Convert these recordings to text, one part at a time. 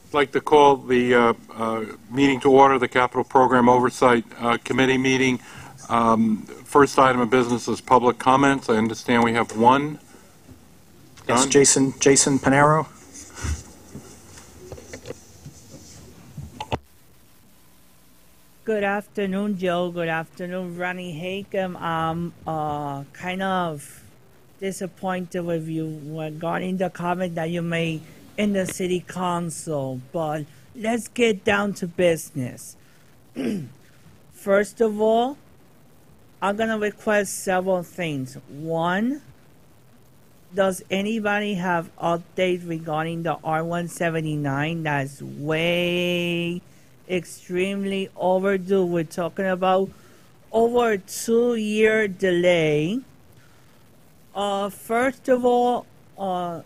I'd like to call the meeting to order, the Capital Program Oversight Committee meeting. First item of business is public comments. I understand we have one. Yes, Jason Panero. Good afternoon, Joe. Good afternoon, Ronnie Hakem. I'm kind of disappointed with you regarding the comment that you made in the city council, but let's get down to business. First of all, I'm going to request several things. One, does anybody have updates regarding the R179? That's way extremely overdue. We're talking about over a 2-year delay. First of all, the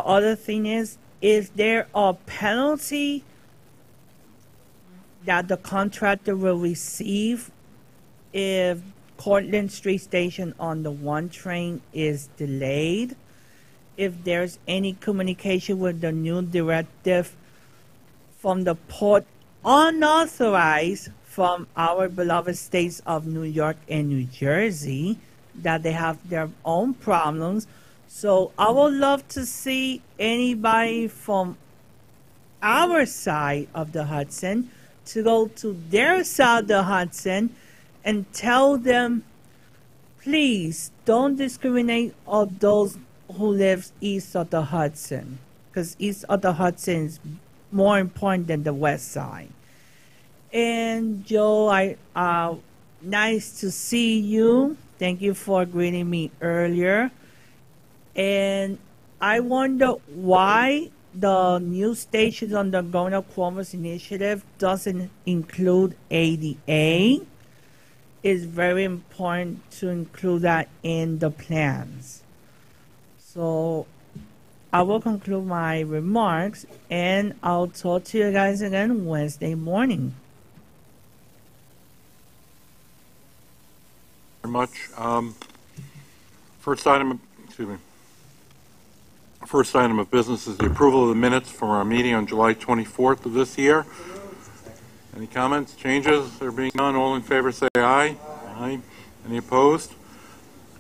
other thing is there a penalty that the contractor will receive if Cortlandt Street Station on the 1 train is delayed? If there's any communication with the new directive from the port unauthorized from our beloved states of New York and New Jersey, that they have their own problems. So I would love to see anybody from our side of the Hudson to go to their side of the Hudson and tell them, please don't discriminate on those who live east of the Hudson, because east of the Hudson is more important than the west side. And Joe, nice to see you. Thank you for greeting me earlier. And I wonder why the new stations on the Governor Cuomo's initiative doesn't include ADA. It's very important to include that in the plans. So I will conclude my remarks, and I'll talk to you guys again Wednesday morning. Very much. First item of business is the approval of the minutes from our meeting on July 24th of this year. Any comments, changes? There being none, all in favor say aye. Aye. Any opposed?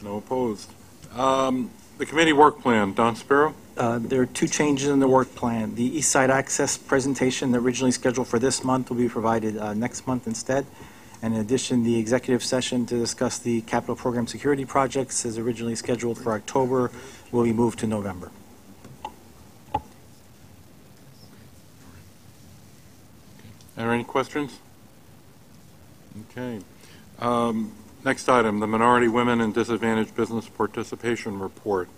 No opposed. The committee work plan, Don Spiro. There are 2 changes in the work plan. The East Side Access presentation originally scheduled for this month will be provided next month instead. And in addition, the executive session to discuss the capital program security projects is originally scheduled for October will be moved to November. Are there any questions? Okay. Next item, the Minority Women and Disadvantaged Business Participation Report.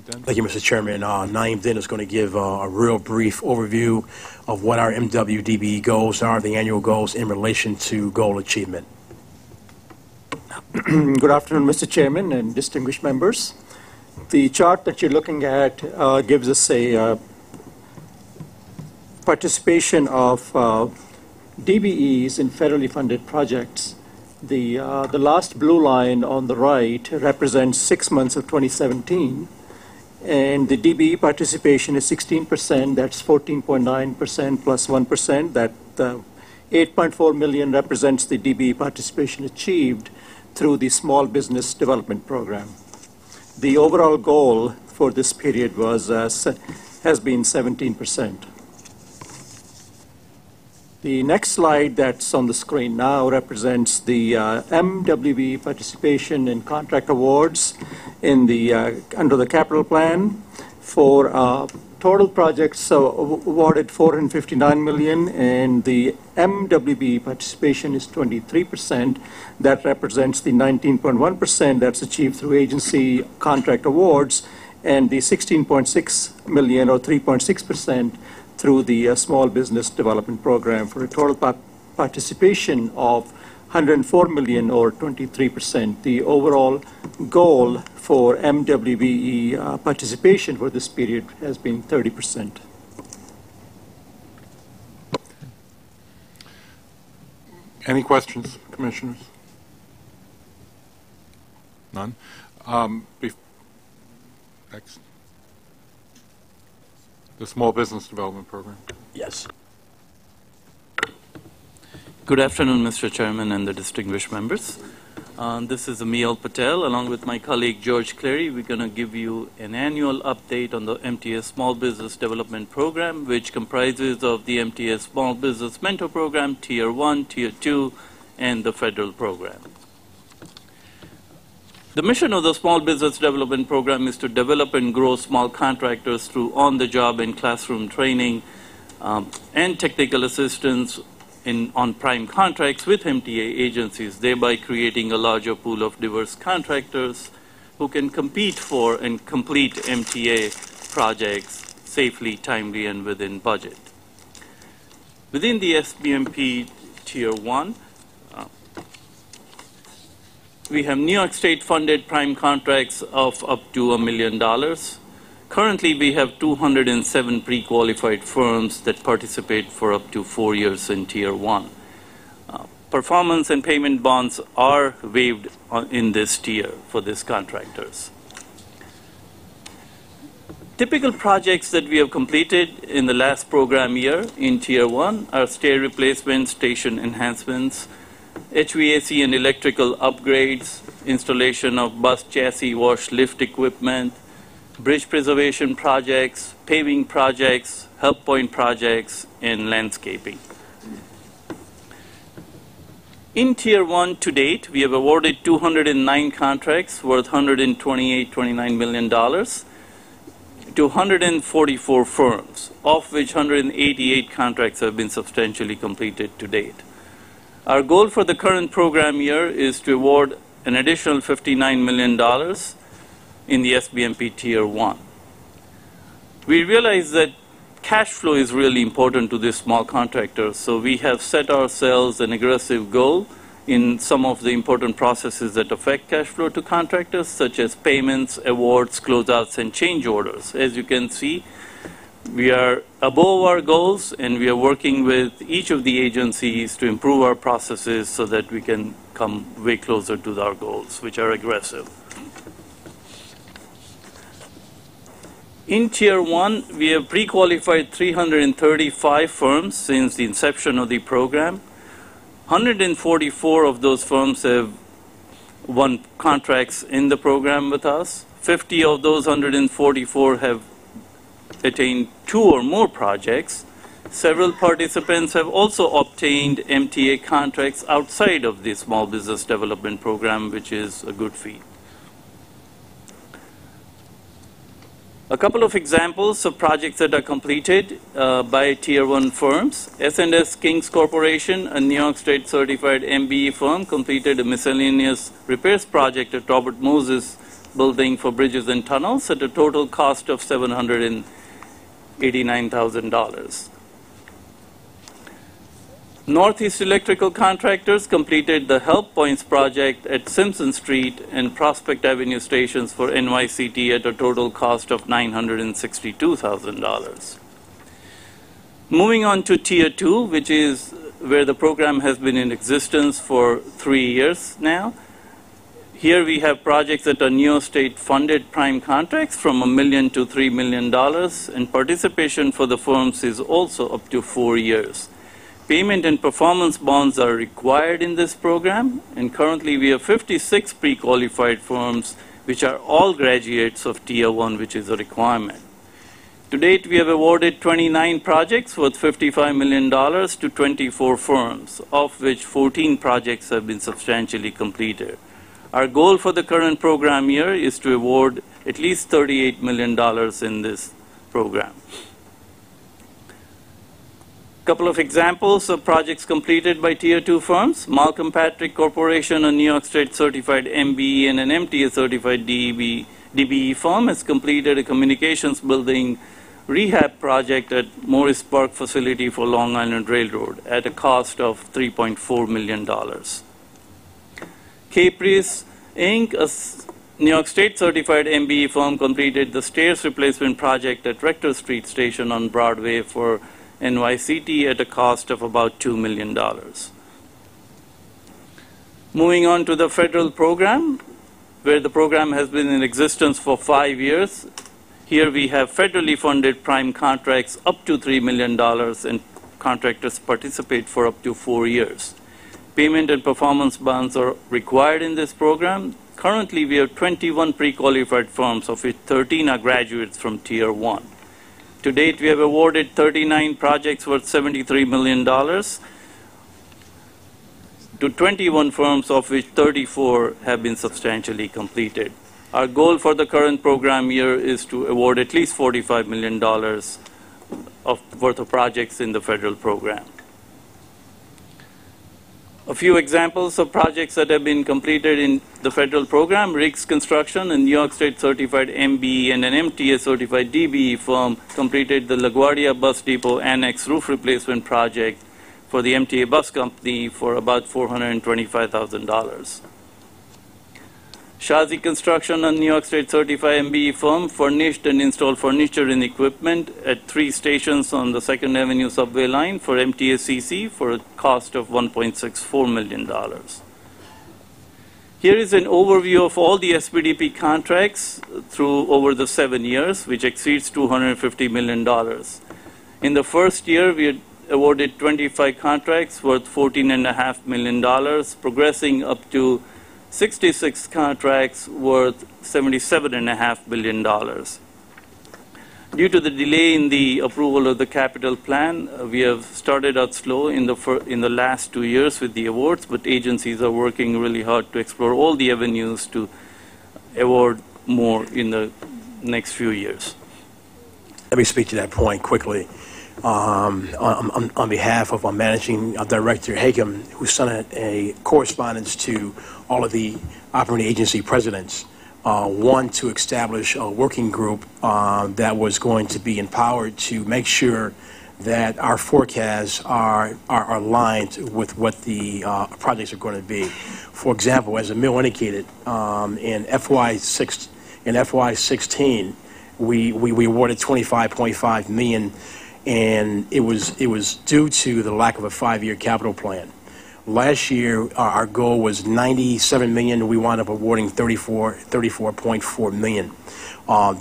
Thank you, Mr. Chairman. Naeem Din is going to give a real brief overview of what our MWDB goals are, the annual goals in relation to goal achievement. Good afternoon, Mr. Chairman and distinguished members. The chart that you're looking at gives us a participation of DBEs in federally funded projects. The last blue line on the right represents 6 months of 2017. And the DBE participation is 16%. That's 14.9% plus 1%. That 8.4 million represents the DBE participation achieved through the Small Business Development Program. The overall goal for this period has been 17%. The next slide that's on the screen now represents the MWB participation in contract awards in the under the capital plan for total projects awarded 459 million, and the MWB participation is 23%. That represents the 19.1% that's achieved through agency contract awards, and the 16.6 million or 3.6% through the Small Business Development Program, for a total participation of 104 million or 23%. The overall goal for MWBE participation for this period has been 30%. Any questions, commissioners? None. Next. The Small Business Development Program. Yes. Good afternoon, Mr. Chairman and the distinguished members. This is Emil Patel. Along with my colleague George Clary, we're going to give you an annual update on the MTA Small Business Development Program, which comprises of the MTA Small Business Mentor Program, Tier 1, Tier 2, and the federal program. The mission of the Small Business Development Program is to develop and grow small contractors through on-the-job and classroom training and technical assistance on prime contracts with MTA agencies, thereby creating a larger pool of diverse contractors who can compete for and complete MTA projects safely, timely, and within budget. Within the SBMP Tier 1, we have New York State funded prime contracts of up to $1 million. Currently, we have 207 pre-qualified firms that participate for up to 4 years in Tier 1. Performance and payment bonds are waived in this tier for these contractors. Typical projects that we have completed in the last program year in Tier 1 are stair replacements, station enhancements, HVAC and electrical upgrades, installation of bus chassis wash lift equipment, bridge preservation projects, paving projects, help point projects, and landscaping. In Tier 1 to date, we have awarded 209 contracts worth $129 million to 144 firms, of which 188 contracts have been substantially completed to date. Our goal for the current program year is to award an additional $59 million in the SBMP Tier 1. We realize that cash flow is really important to these small contractors, so we have set ourselves an aggressive goal in some of the important processes that affect cash flow to contractors, such as payments, awards, closeouts, and change orders. As you can see, we are above our goals, and we are working with each of the agencies to improve our processes so that we can come way closer to our goals, which are aggressive. In Tier 1, we have pre-qualified 335 firms since the inception of the program. 144 of those firms have won contracts in the program with us. 50 of those 144 have attained 2 or more projects. Several participants have also obtained MTA contracts outside of the Small Business Development Program, which is a good feat. A couple of examples of projects that are completed by Tier 1 firms. S&S Kings Corporation, a New York State certified MBE firm, completed a miscellaneous repairs project at Robert Moses Building for bridges and tunnels at a total cost of $789,000. Northeast Electrical Contractors completed the Help Points project at Simpson Street and Prospect Avenue stations for NYCT at a total cost of $962,000. Moving on to Tier 2, which is where the program has been in existence for 3 years now. Here we have projects that are New York State funded prime contracts from $1 million to $3 million, and participation for the firms is also up to 4 years. Payment and performance bonds are required in this program, and currently we have 56 pre-qualified firms, which are all graduates of Tier 1, which is a requirement. To date, we have awarded 29 projects worth $55 million to 24 firms, of which 14 projects have been substantially completed. Our goal for the current program year is to award at least $38 million in this program. Couple of examples of projects completed by Tier 2 firms. Malcolm Patrick Corporation, a New York State certified MBE and an MTA certified DBE firm, has completed a communications building rehab project at Morris Park facility for Long Island Railroad at a cost of $3.4 million. Caprice Inc., a New York State certified MBE firm, completed the stairs replacement project at Rector Street Station on Broadway for NYCT at a cost of about $2 million. Moving on to the federal program, where the program has been in existence for 5 years. Here we have federally funded prime contracts up to $3 million, and contractors participate for up to 4 years. Payment and performance bonds are required in this program. Currently, we have 21 pre-qualified firms, of which 13 are graduates from Tier 1. To date, we have awarded 39 projects worth $73 million to 21 firms, of which 34 have been substantially completed. Our goal for the current program year is to award at least $45 million worth of projects in the federal program. A few examples of projects that have been completed in the federal program: Riggs Construction, a New York State certified MBE and an MTA certified DBE firm, completed the LaGuardia Bus Depot Annex roof replacement project for the MTA Bus Company for about $425,000. Shazi Construction, a New York State certified MBE firm, furnished and installed furniture and equipment at 3 stations on the 2nd Avenue subway line for MTACC for a cost of $1.64 million. Here is an overview of all the SPDP contracts through over the 7 years, which exceeds $250 million. In the first year, we had awarded 25 contracts worth $14.5 million, progressing up to 66 contracts worth $77.5 billion. Due to the delay in the approval of the capital plan, we have started out slow in the last 2 years with the awards, but agencies are working really hard to explore all the avenues to award more in the next few years. Let me speak to that point quickly. On behalf of our Managing Director, Hakem, who sent a correspondence to all of the operating agency presidents, one, to establish a working group that was going to be empowered to make sure that our forecasts are aligned with what the projects are going to be. For example, as Emil indicated, in FY16, we awarded $25.5 million. And it was due to the lack of a 5-year capital plan. Last year, our goal was $97 million. We wound up awarding $34.4 million.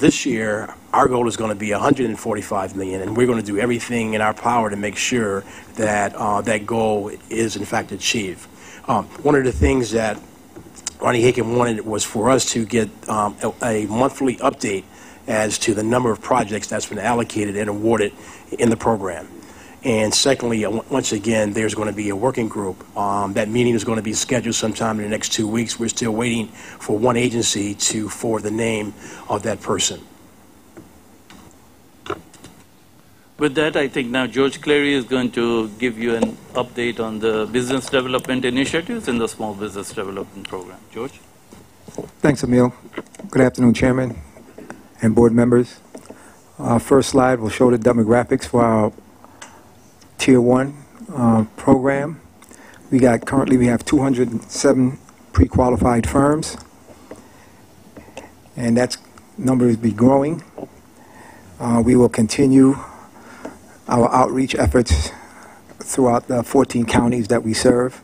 This year, our goal is going to be $145 million, and we're going to do everything in our power to make sure that that goal is in fact achieved. One of the things that Ronnie Hakem wanted was for us to get a monthly update as to the number of projects that's been allocated and awarded in the program. And secondly, once again, there's going to be a working group. That meeting is going to be scheduled sometime in the next 2 weeks. We're still waiting for one agency to forward the name of that person. With that, I think now George Clary is going to give you an update on the business development initiatives in the Small Business Development Program. George? Thanks, Emil. Good afternoon, Chairman and board members. First slide will show the demographics for our Tier 1 program. Currently we have 207 pre-qualified firms, and that number will be growing. We will continue our outreach efforts throughout the 14 counties that we serve.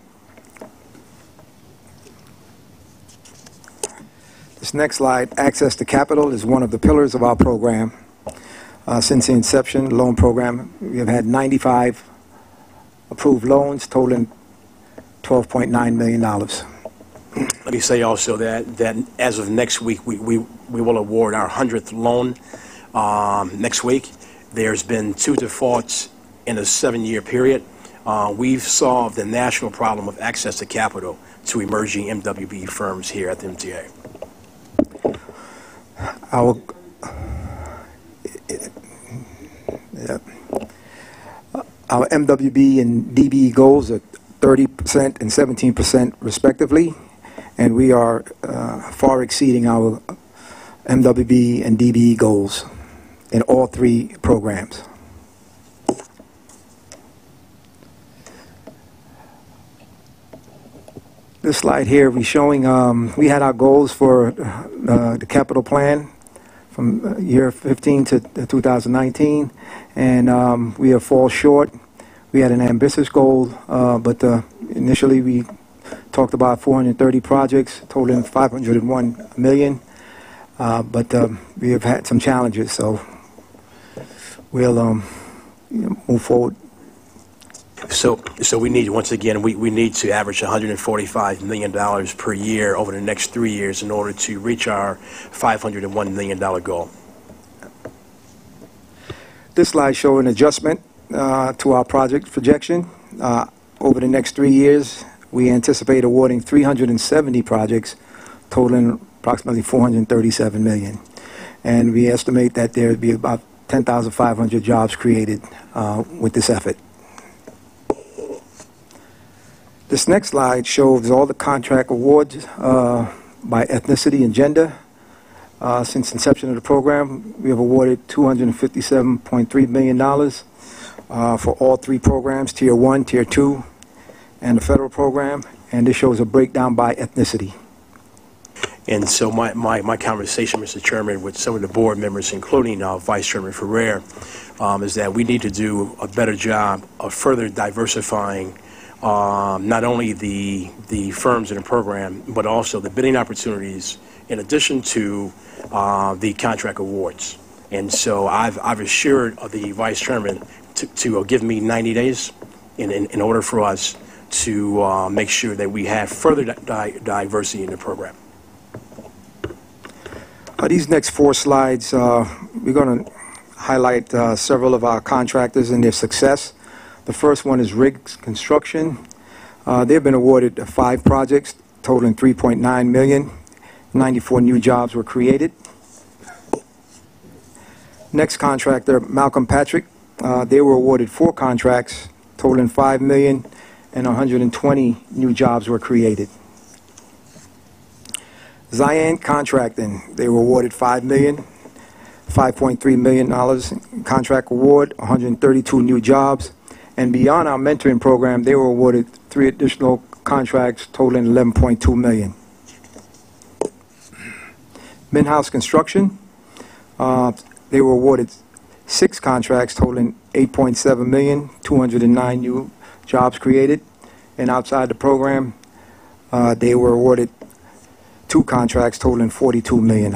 This next slide, access to capital, is one of the pillars of our program. Since the inception of the loan program, we have had 95 approved loans totaling $12.9 million. Let me say also that as of next week, we will award our 100th loan next week. There's been 2 defaults in a 7-year period. We've solved the national problem of access to capital to emerging MWB firms here at the MTA. Our MWB and DBE goals are 30% and 17% respectively, and we are far exceeding our MWB and DBE goals in all 3 programs. This slide here, we're showing we had our goals for the capital plan from year 15 to 2019, and we have fallen short. We had an ambitious goal, but initially we talked about 430 projects totaling $501 million. but we have had some challenges, so we'll move forward. So we need, once again, we need to average $145 million per year over the next 3 years in order to reach our $501 million goal. This slide shows an adjustment to our project projection. Over the next 3 years, we anticipate awarding 370 projects totaling approximately $437 million. And we estimate that there would be about 10,500 jobs created with this effort. This next slide shows all the contract awards by ethnicity and gender. Since inception of the program, we have awarded $257.3 million for all 3 programs, Tier 1, Tier 2, and the federal program. And this shows a breakdown by ethnicity. And so my conversation, Mr. Chairman, with some of the board members, including Vice Chairman Ferrer, is that we need to do a better job of further diversifying not only the firms in the program, but also the bidding opportunities in addition to the contract awards. And so I've assured the Vice Chairman to give me 90 days in order for us to make sure that we have further diversity in the program. These next 4 slides, we're going to highlight several of our contractors and their success. The first one is Riggs Construction. They've been awarded 5 projects totaling $3.9 million. 94 new jobs were created. Next contractor, Malcolm Patrick. They were awarded 4 contracts totaling $5 million, and 120 new jobs were created. Zion Contracting, they were awarded $5 million, $5.3 million contract award, 132 new jobs. And beyond our mentoring program, they were awarded 3 additional contracts totaling $11.2 million. Minhouse Construction, they were awarded 6 contracts totaling $8.7 million, 209 new jobs created. And outside the program, they were awarded 2 contracts totaling $42 million.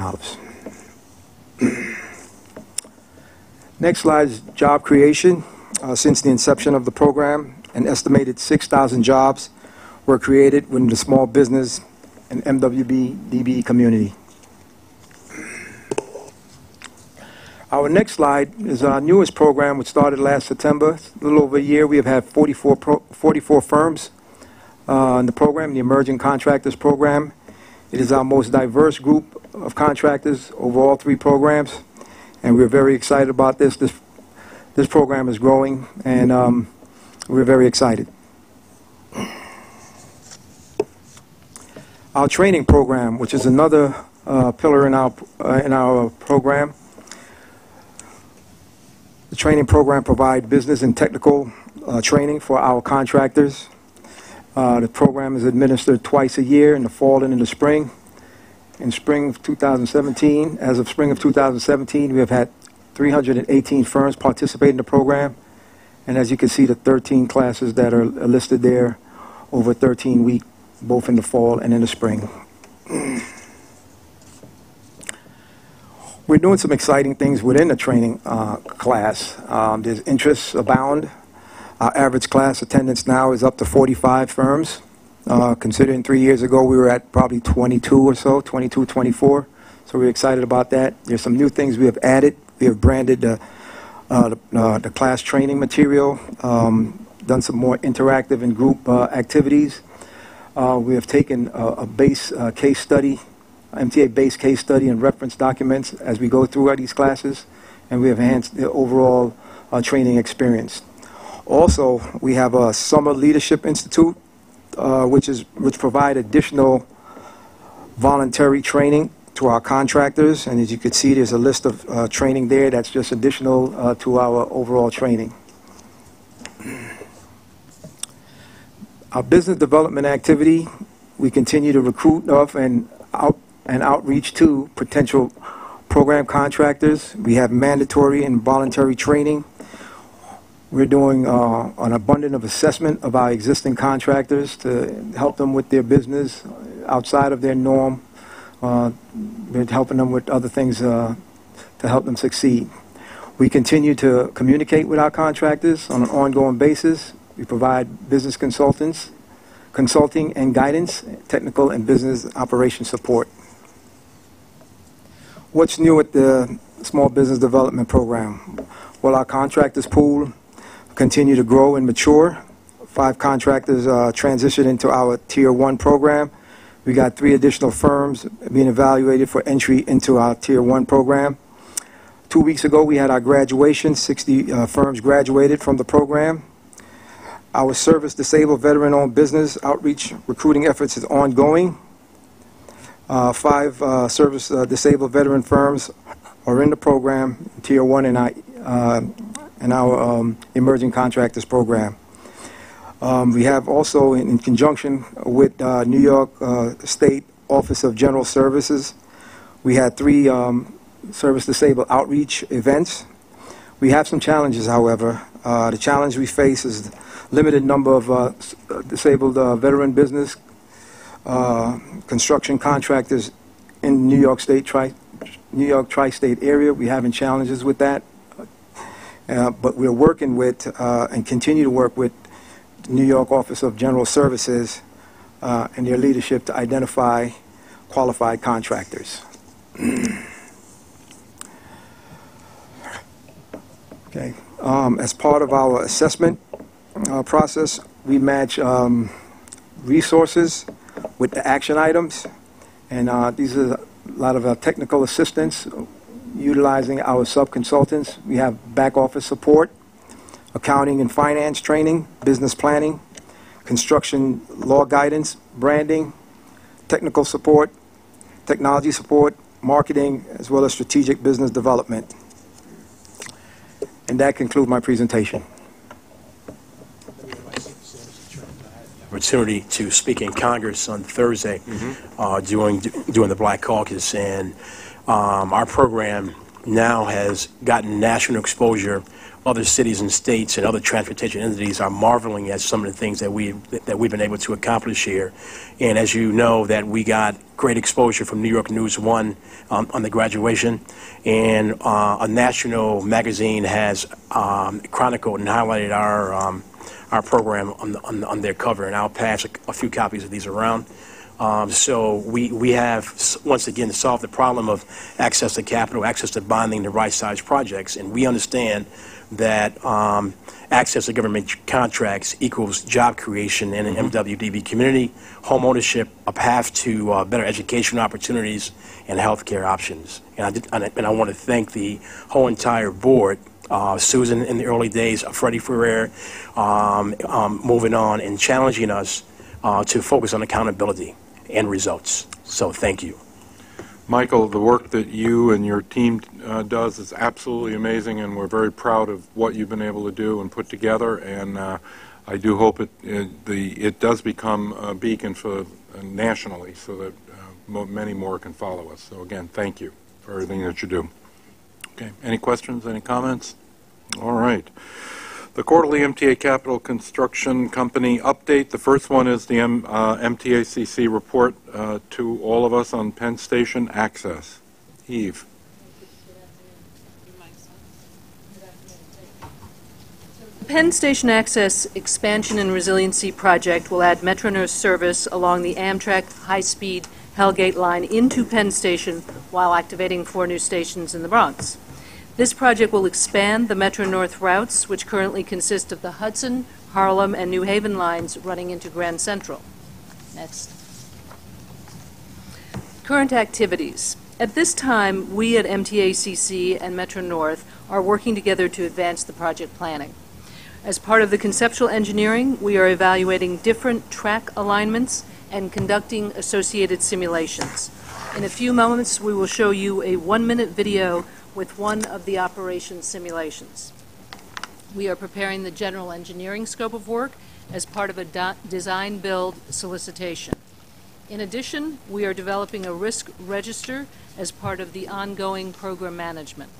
Next slide is job creation. Since the inception of the program, an estimated 6,000 jobs were created within the small business and MWB-DB community. Our next slide is our newest program, which started last September. A little over a year, we have had 44 firms in the program, the Emerging Contractors Program. It is our most diverse group of contractors over all 3 programs, and we're very excited about this. This program is growing, and we're very excited. Our training program, which is another pillar in our program. The training program provides business and technical training for our contractors. The program is administered twice a year, in the fall and in the spring. In spring of 2017, as of spring of 2017, we have had 318 firms participate in the program. And as you can see, the 13 classes that are listed there over 13 weeks, both in the fall and in the spring. We're doing some exciting things within the training class. There's interests abound. Our average class attendance now is up to 45 firms. Considering 3 years ago, we were at probably 22 or so, 22, 24. So we're excited about that. There's some new things we have added. We have branded the class training material, done some more interactive and group activities. We have taken a base case study, MTA-based case study and reference documents as we go through these classes, and we have enhanced the overall training experience. Also, we have a Summer Leadership Institute, which provide additional voluntary training to our contractors, and as you can see, there's a list of training there that's just additional to our overall training. Our business development activity, we continue to recruit of and outreach to potential program contractors. We have mandatory and voluntary training. We're doing an abundant of assessment of our existing contractors to help them with their business outside of their norm. We're helping them with other things to help them succeed. We continue to communicate with our contractors on an ongoing basis. We provide business consulting and guidance, technical and business operation support. What's new with the Small Business Development Program? Well, our contractors pool continue to grow and mature. 5 contractors transitioned into our Tier 1 program. We got 3 additional firms being evaluated for entry into our Tier 1 program. 2 weeks ago, we had our graduation. 60 firms graduated from the program. Our service disabled veteran-owned business outreach recruiting efforts is ongoing. 5 service disabled veteran firms are in the program, Tier 1 in our emerging contractors program. We have also, in conjunction with New York State Office of General Services, we had 3 service disabled outreach events. We have some challenges, however. The challenge we face is limited number of disabled veteran business construction contractors in New York tri-state area. We're having challenges with that, but we're working with and continue to work with the New York Office of General Services and their leadership to identify qualified contractors. Okay. As part of our assessment process, we match resources with the action items, and these are a lot of technical assistance utilizing our sub-consultants. We have back office support, accounting and finance training, business planning, construction law guidance, branding, technical support, technology support, marketing, as well as strategic business development. And that concludes my presentation. Opportunity to speak in Congress on Thursday during the Black Caucus, and our program now has gotten national exposure. Other cities and states and other transportation entities are marveling at some of the things that we've been able to accomplish here. And as you know, that we got great exposure from New York News 1 on the graduation, and a national magazine has chronicled and highlighted our program on their cover, and I'll pass a few copies of these around. So we have, once again, solved the problem of access to capital, access to bonding, the right-sized projects, and we understand that access to government contracts equals job creation in an MWDB community, home ownership, a path to better educational opportunities, and health care options. And I want to thank the whole entire board, Susan in the early days, Freddie Ferrer, moving on and challenging us to focus on accountability and results. So thank you. Michael, the work that you and your team does is absolutely amazing, and we're very proud of what you've been able to do and put together. And I do hope it does become a beacon for nationally, so that many more can follow us. So again, thank you for everything that you do. Okay. Any questions? Any comments? All right. The quarterly MTA Capital Construction Company update. The first one is the MTACC report to all of us on Penn Station access. Eve. The Penn Station Access Expansion and Resiliency Project will add Metro North service along the Amtrak high-speed Hellgate line into Penn Station while activating 4 new stations in the Bronx. This project will expand the Metro North routes, which currently consist of the Hudson, Harlem, and New Haven lines running into Grand Central. Next. Current activities. At this time, we at MTACC and Metro North are working together to advance the project planning. As part of the conceptual engineering, we are evaluating different track alignments and conducting associated simulations. In a few moments, we will show you a 1-minute video with one of the operation simulations. We are preparing the general engineering scope of work as part of a design-build solicitation. In addition, we are developing a risk register as part of the ongoing program management.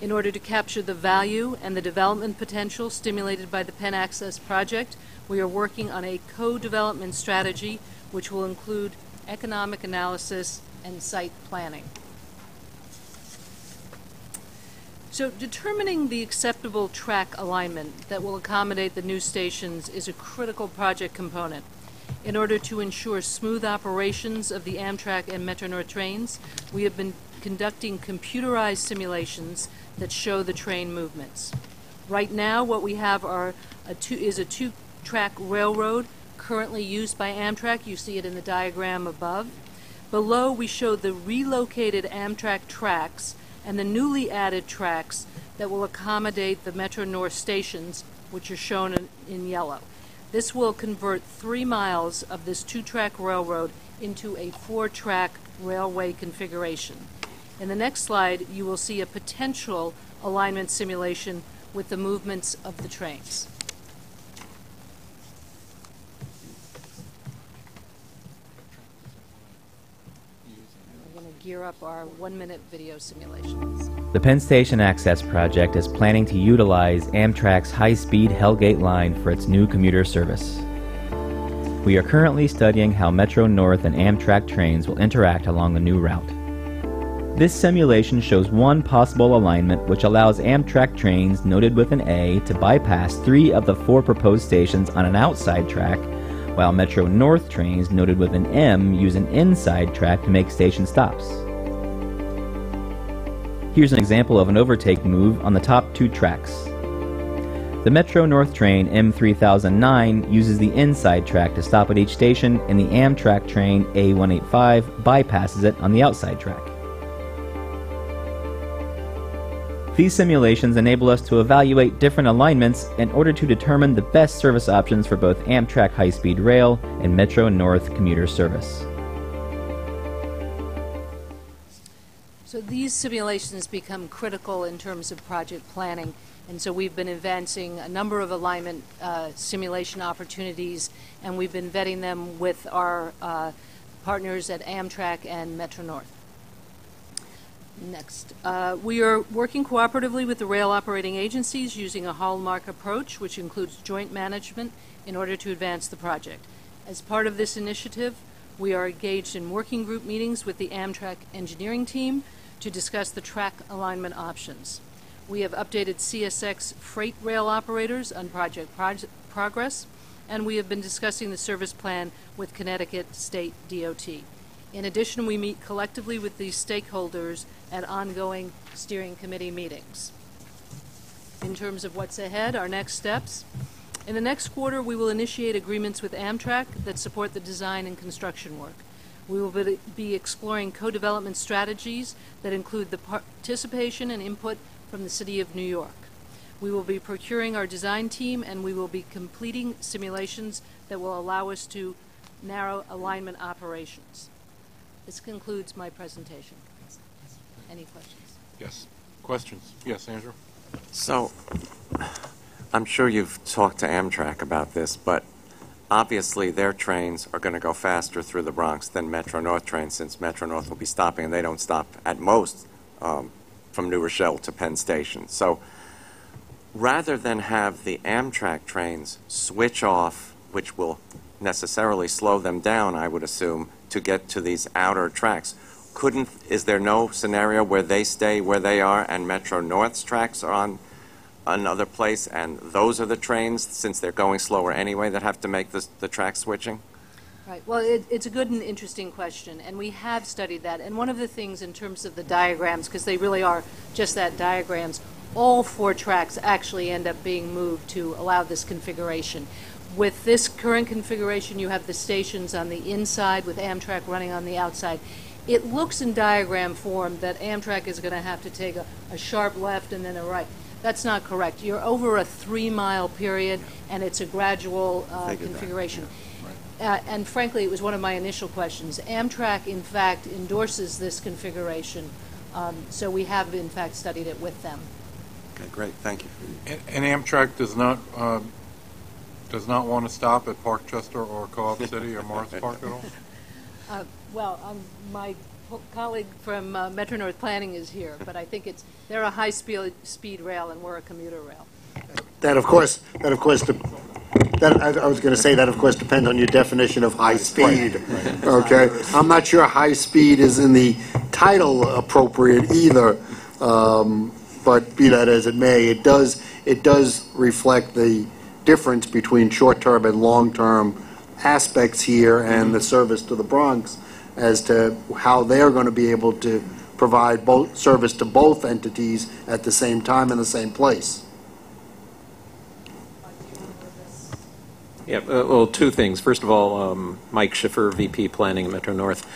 In order to capture the value and the development potential stimulated by the Penn Access project, we are working on a co-development strategy which will include economic analysis and site planning. So determining the acceptable track alignment that will accommodate the new stations is a critical project component. In order to ensure smooth operations of the Amtrak and Metro-North trains, we have been conducting computerized simulations that show the train movements. Right now, what we have is a two-track railroad currently used by Amtrak. You see it in the diagram above. Below, we show the relocated Amtrak tracks and the newly added tracks that will accommodate the Metro-North stations, which are shown in yellow. This will convert 3 miles of this two-track railroad into a 4-track railway configuration. In the next slide, you will see a potential alignment simulation with the movements of the trains. We're going to gear up our 1-minute video simulations. The Penn Station Access Project is planning to utilize Amtrak's high-speed Hellgate line for its new commuter service. We are currently studying how Metro-North and Amtrak trains will interact along the new route. This simulation shows one possible alignment which allows Amtrak trains noted with an A to bypass 3 of the 4 proposed stations on an outside track, while Metro-North trains noted with an M use an inside track to make station stops. Here's an example of an overtake move on the top 2 tracks. The Metro-North train M3009 uses the inside track to stop at each station, and the Amtrak train A185 bypasses it on the outside track. These simulations enable us to evaluate different alignments in order to determine the best service options for both Amtrak high-speed rail and Metro-North commuter service. So these simulations become critical in terms of project planning, and so we've been advancing a number of alignment simulation opportunities, and we've been vetting them with our partners at Amtrak and Metro-North. Next, we are working cooperatively with the rail operating agencies using a hallmark approach, which includes joint management, in order to advance the project. As part of this initiative, we are engaged in working group meetings with the Amtrak engineering team to discuss the track alignment options. We have updated CSX freight rail operators on project progress, and we have been discussing the service plan with Connecticut State DOT. In addition, we meet collectively with these stakeholders at ongoing steering committee meetings. In terms of what's ahead, our next steps, in the next quarter, we will initiate agreements with Amtrak that support the design and construction work. We will be exploring co-development strategies that include the participation and input from the City of New York. We will be procuring our design team, and we will be completing simulations that will allow us to narrow alignment operations. This concludes my presentation. Any questions? Yes. Questions? Yes, Andrew? So, I'm sure you've talked to Amtrak about this, but obviously their trains are going to go faster through the Bronx than Metro-North trains, since Metro-North will be stopping, and they don't stop at most from New Rochelle to Penn Station. So rather than have the Amtrak trains switch off, which will necessarily slow them down, I would assume, to get to these outer tracks, is there no scenario where they stay where they are and Metro-North's tracks are on another place, and those are the trains, since they're going slower anyway, that have to make the track switching? Right. Well, it's a good and interesting question, and we have studied that. And one of the things in terms of the diagrams, because they really are just that, diagrams, all 4 tracks actually end up being moved to allow this configuration. With this current configuration, you have the stations on the inside with Amtrak running on the outside. It looks in diagram form that Amtrak is going to have to take a sharp left and then a right. That's not correct. You're over a 3-mile period, and it's a gradual configuration. And frankly, it was one of my initial questions. Amtrak, in fact, endorses this configuration, so we have, in fact, studied it with them. Okay, great. Thank you. And Amtrak does not want to stop at Parkchester or Co-op City or Morris Park at all? My colleague from Metro-North Planning is here, but I think they're a high-speed rail and we're a commuter rail. That of course I was going to say that, of course, depends on your definition of high speed. Okay, I'm not sure high speed is in the title appropriate either, but be that as it may, it does reflect the difference between short-term and long-term aspects here and the service to the Bronx as to how they're going to be able to provide both service to both entities at the same time in the same place. Yeah, well, two things. First of all, Mike Schiffer, VP Planning at Metro North.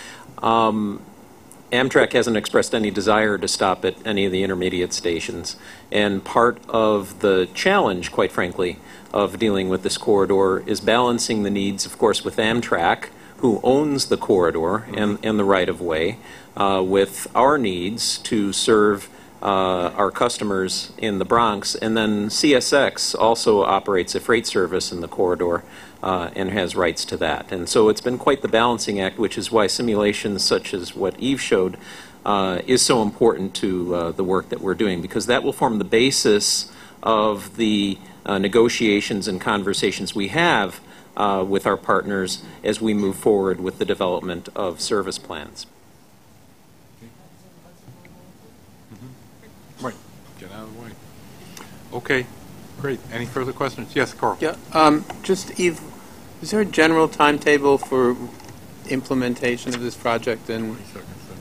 Amtrak hasn't expressed any desire to stop at any of the intermediate stations. And part of the challenge, quite frankly, of dealing with this corridor is balancing the needs, of course, with Amtrak, who owns the corridor and the right-of-way, with our needs to serve our customers in the Bronx. And then CSX also operates a freight service in the corridor and has rights to that. And so it's been quite the balancing act, which is why simulations such as what Eve showed is so important to the work that we're doing, because that will form the basis of the negotiations and conversations we have with our partners as we move forward with the development of service plans. Right. Get out of the way. Okay. Great. Any further questions? Yes, Carl. Yeah. Just, Eve, is there a general timetable for implementation of this project and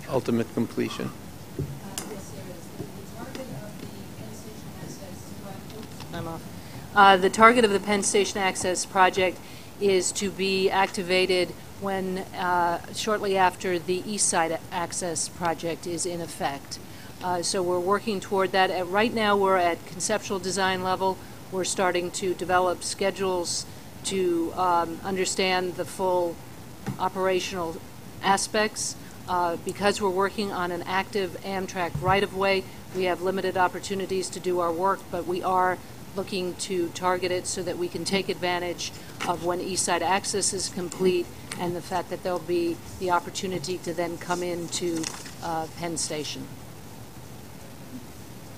ultimate completion? I'm off. The target of the Penn Station Access project is to be activated when shortly after the East Side Access project is in effect. So we're working toward that. Right now we're at conceptual design level. We're starting to develop schedules to understand the full operational aspects. Because we're working on an active Amtrak right-of-way, we have limited opportunities to do our work, but we are looking to target it so that we can take advantage of when East Side Access is complete and the fact that there'll be the opportunity to then come into Penn Station.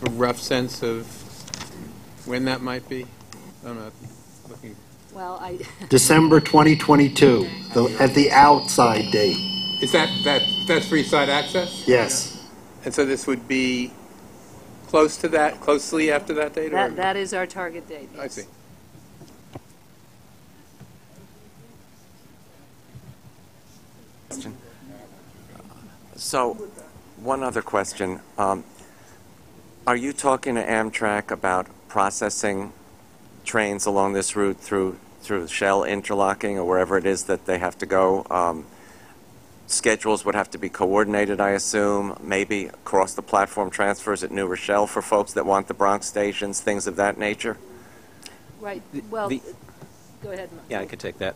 A rough sense of when that might be? I'm not looking. Well, December 2022, at the outside date. Is that's for East Side Access? Yes. And so this would be close to that, closely after that date? That is our target date. Yes. I see. So, one other question. Are you talking to Amtrak about processing trains along this route through Shell interlocking or wherever it is that they have to go? Schedules would have to be coordinated, I assume, maybe across the platform transfers at New Rochelle for folks that want the Bronx stations, things of that nature? Right. Well, go ahead. Yeah, I could take that.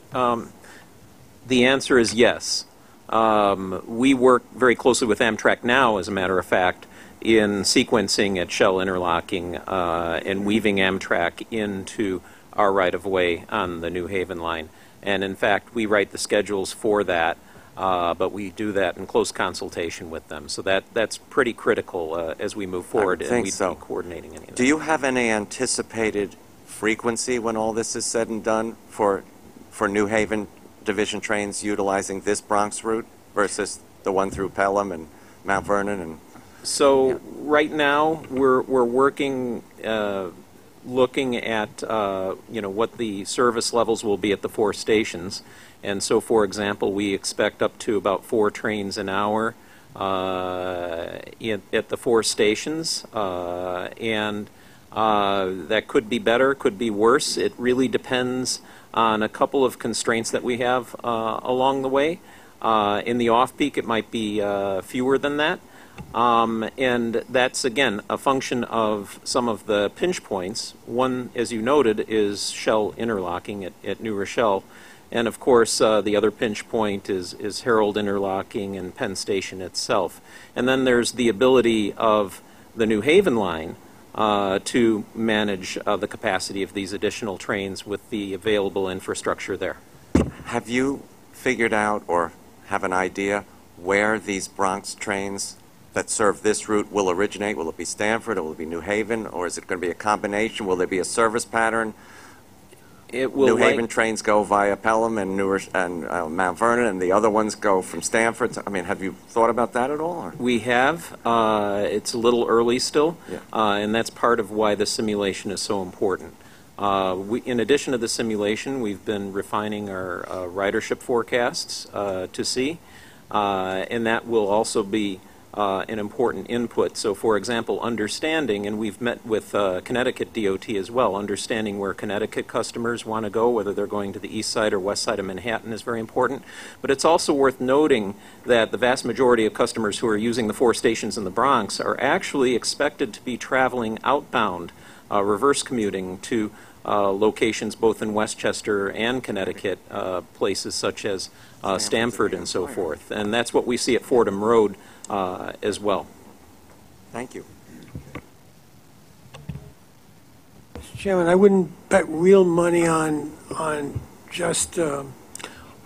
The answer is yes. We work very closely with Amtrak now, as a matter of fact, in sequencing at Shell interlocking and weaving Amtrak into our right-of-way on the New Haven line. And in fact, we write the schedules for that. But we do that in close consultation with them. So that's pretty critical as we move forward. I think we'd so. be coordinating any of that. Do you have any anticipated frequency when all this is said and done for New Haven division trains utilizing this Bronx route versus the one through Pelham and Mount Vernon? And so right now we're working, looking at what the service levels will be at the 4 stations. And so, for example, we expect up to about 4 trains an hour at the 4 stations, and that could be better, could be worse. It really depends on a couple of constraints that we have along the way. In the off-peak, it might be fewer than that. And that's, again, a function of some of the pinch points. One, as you noted, is Shell interlocking at New Rochelle. And, of course, the other pinch point is Herald interlocking and Penn Station itself. And then there's the ability of the New Haven line to manage the capacity of these additional trains with the available infrastructure there. have you figured out or have an idea where these Bronx trains that serve this route will originate? Will it be Stamford, or will it be New Haven, or is it going to be a combination? Will there be a service pattern? It will New Haven trains go via Pelham and Mount Vernon, and the other ones go from Stamford. I mean, have you thought about that at all? Or? We have. It's a little early still, Yeah. and that's part of why the simulation is so important. In addition to the simulation, we've been refining our ridership forecasts to see, and that will also be an important input. So, for example, understanding, and we've met with Connecticut DOT as well, understanding where Connecticut customers want to go, whether they're going to the east side or west side of Manhattan, is very important. But it's also worth noting that the vast majority of customers who are using the 4 stations in the Bronx are actually expected to be traveling outbound, reverse commuting to locations both in Westchester and Connecticut, places such as Stamford and so forth. And that's what we see at Fordham Road as well. Thank you. Mr. Chairman, I wouldn't bet real money on just on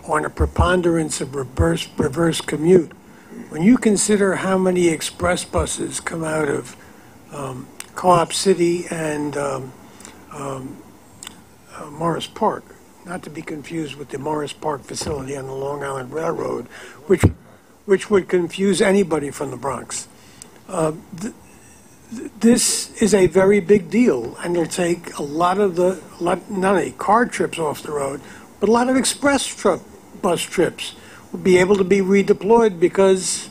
a preponderance of reverse commute. When you consider how many express buses come out of Co-op City and Morris Park, not to be confused with the Morris Park facility on the Long Island Railroad, which would confuse anybody from the Bronx. This is a very big deal, and it'll take a lot of not only car trips off the road, but a lot of express bus trips will be able to be redeployed because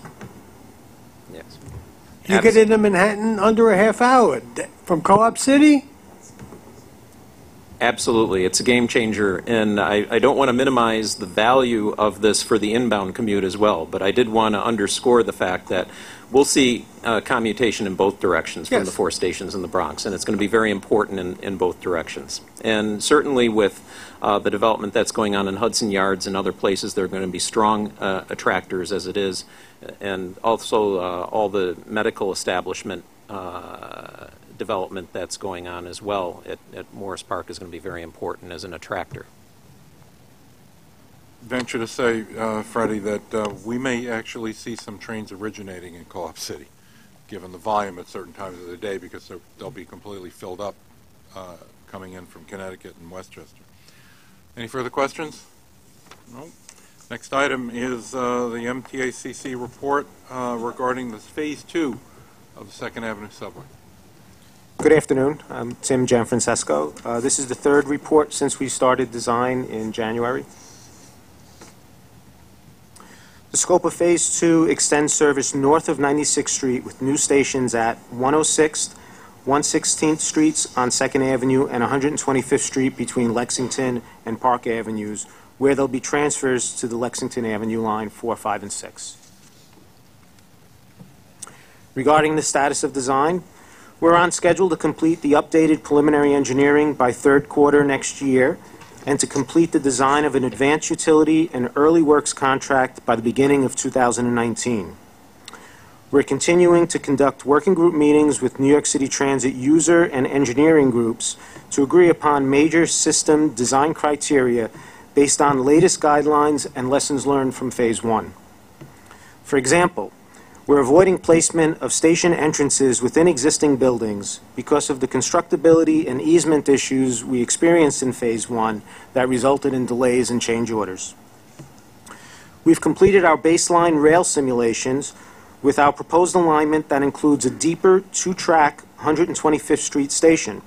you get into Manhattan under a half hour from Co-op City. Absolutely. It's a game changer, and I don't want to minimize the value of this for the inbound commute as well, but I did want to underscore the fact that we'll see commutation in both directions from the 4 stations in the Bronx, and it's going to be very important in both directions. And certainly with the development that's going on in Hudson Yards and other places, there are going to be strong attractors as it is, and also all the medical establishment development that's going on as well at Morris Park is going to be very important as an attractor. Venture to say, Freddie, that we may actually see some trains originating in Co-op City, given the volume at certain times of the day, because they'll be completely filled up coming in from Connecticut and Westchester. Any further questions? No. Next item is the MTACC report regarding the Phase 2 of the 2nd Avenue subway. Good afternoon. I'm Tim Gianfrancesco. This is the 3rd report since we started design in January. The scope of Phase 2 extends service north of 96th Street with new stations at 106th, 116th Streets on 2nd Avenue and 125th Street between Lexington and Park Avenues, where there'll be transfers to the Lexington Avenue line 4, 5, and 6. Regarding the status of design, we're on schedule to complete the updated preliminary engineering by 3rd quarter next year and to complete the design of an advanced utility and early works contract by the beginning of 2019. We're continuing to conduct working group meetings with New York City Transit user and engineering groups to agree upon major system design criteria based on latest guidelines and lessons learned from Phase 1. For example, we're avoiding placement of station entrances within existing buildings because of the constructability and easement issues we experienced in Phase 1 that resulted in delays and change orders. We've completed our baseline rail simulations with our proposed alignment that includes a deeper 2-track 125th Street station.